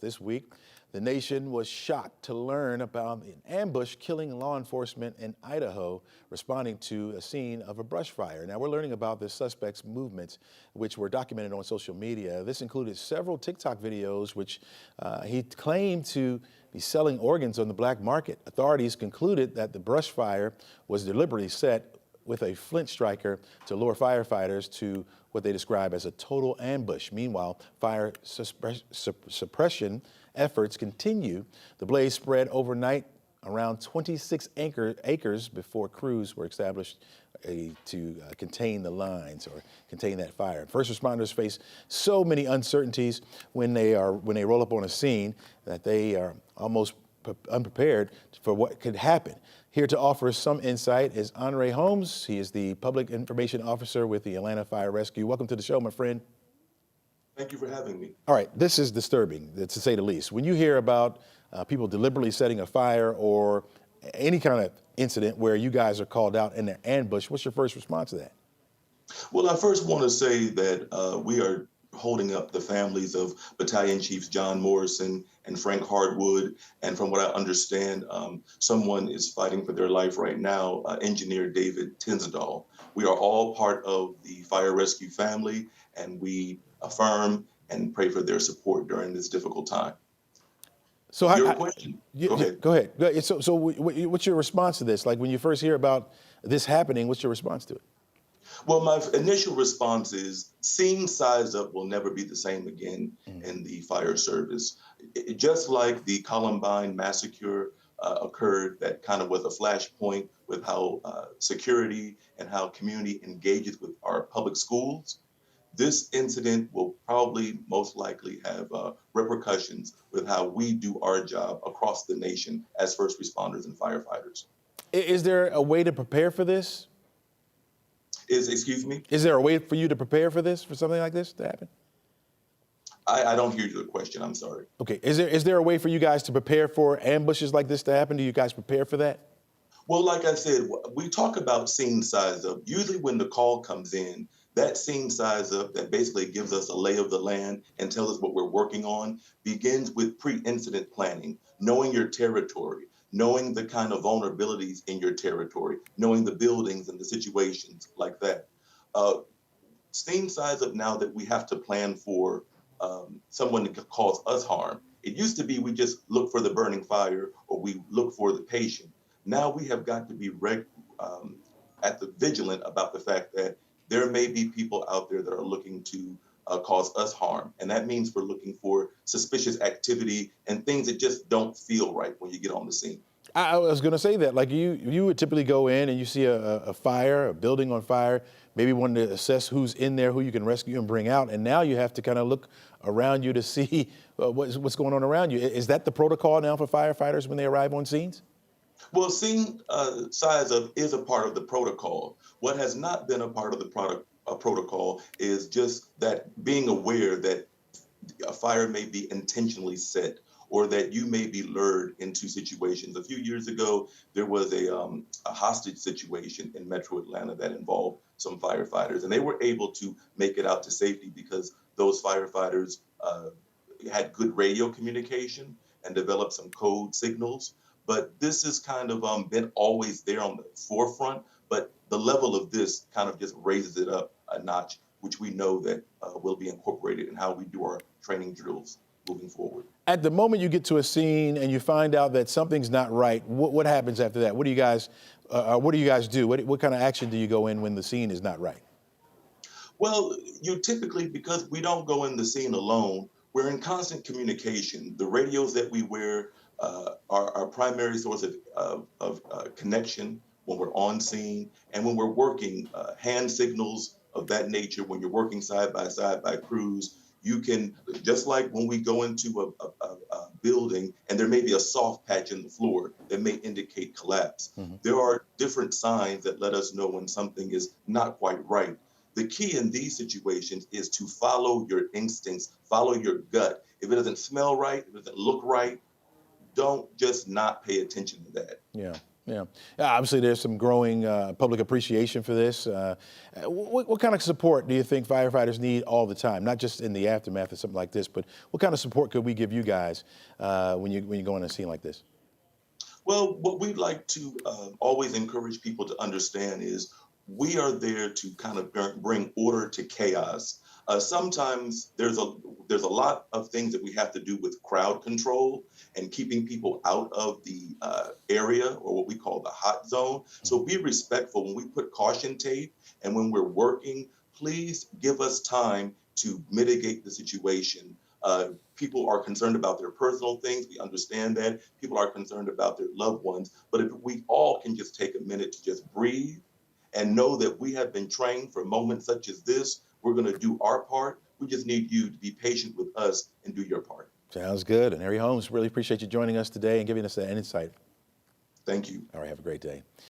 This week, the nation was shocked to learn about an ambush killing law enforcement in Idaho responding to a scene of a brush fire. Now, we're learning about the suspect's movements, which were documented on social media. This included several TikTok videos, which he claimed to be selling organs on the black market. Authorities concluded that the brush fire was deliberately set with a flint striker to lure firefighters to what they describe as a total ambush. Meanwhile, fire suppression efforts continue. The blaze spread overnight around 26 acres before crews were established to contain the lines or contain that fire. First responders face so many uncertainties when they roll up on a scene that they are almost unprepared for what could happen. Here to offer some insight is Anaré Holmes. He is the Public Information Officer with the Atlanta Fire Rescue. Welcome to the show, my friend. Thank you for having me. All right, this is disturbing, to say the least. When you hear about people deliberately setting a fire or any kind of incident where you guys are called out in an ambush, what's your first response to that? Well, I first want to say that we are holding up the families of Battalion Chiefs John Morrison and Frank Hardwood. And from what I understand, someone is fighting for their life right now, Engineer David Tinsdall. We are all part of the fire rescue family, and we affirm and pray for their support during this difficult time. So Your question. Go ahead. Go ahead. So what's your response to this? Like when you first hear about this happening, what's your response to it? Well, my initial response is scene size up will never be the same again in the fire service. Just like the Columbine massacre occurred, that kind of was a flashpoint with how security and how community engages with our public schools. This incident will probably most likely have repercussions with how we do our job across the nation as first responders and firefighters. Is there a way to prepare for this? Excuse me? Is there a way for you to prepare for this, for something like this to happen? I don't hear your question. I'm sorry. Okay. Is there a way for you guys to prepare for ambushes like this to happen? Do you guys prepare for that? Well, like I said, we talk about scene size up. Usually when the call comes in, that scene size up that basically gives us a lay of the land and tells us what we're working on begins with pre-incident planning, knowing your territory, knowing the kind of vulnerabilities in your territory, knowing the buildings and the situations like that. Scene size up now that we have to plan for someone to cause us harm. It used to be we just look for the burning fire or we look for the patient. Now we have got to be at the vigilant about the fact that there may be people out there that are looking to cause us harm. And that means we're looking for suspicious activity and things that just don't feel right when you get on the scene. I was going to say that, like you would typically go in and you see a fire, a building on fire, maybe wanting to assess who's in there, who you can rescue and bring out. And now you have to kind of look around you to see what's going on around you. Is that the protocol now for firefighters when they arrive on scenes? Well, scene size up is a part of the protocol. What has not been a part of the protocol is just that being aware that a fire may be intentionally set or that you may be lured into situations. A few years ago, there was a hostage situation in Metro Atlanta that involved some firefighters, and they were able to make it out to safety because those firefighters had good radio communication and developed some code signals. But this has kind of been always there on the forefront, but the level of this kind of just raises it up a notch, which we know that will be incorporated in how we do our training drills moving forward. At the moment you get to a scene and you find out that something's not right, what happens after that? What do you guys do? What kind of action do you go in when the scene is not right? Well, you typically, because we don't go in the scene alone, we're in constant communication. The radios that we wear are our primary source of connection when we're on scene and when we're working hand signals of that nature. When you're working side by crews, you can, just like when we go into a building and there may be a soft patch in the floor that may indicate collapse. There are different signs that let us know when something is not quite right. The key in these situations is to follow your instincts, follow your gut. If it doesn't smell right, if it doesn't look right, don't just not pay attention to that. Yeah. Yeah. Yeah, obviously, there's some growing public appreciation for this. What kind of support do you think firefighters need all the time, not just in the aftermath of something like this, but what kind of support could we give you guys when you go on a scene like this? Well, what we'd like to always encourage people to understand is we are there to kind of bring order to chaos. Sometimes there's a lot of things that we have to do with crowd control and keeping people out of the area, or what we call the hot zone. So be respectful when we put caution tape and when we're working. Please give us time to mitigate the situation. People are concerned about their personal things. We understand that. People are concerned about their loved ones. But if we all can just take a minute to just breathe and know that we have been trained for moments such as this, we're going to do our part. We just need you to be patient with us and do your part. Sounds good. And Anaré Holmes, really appreciate you joining us today and giving us that insight. Thank you. All right, have a great day.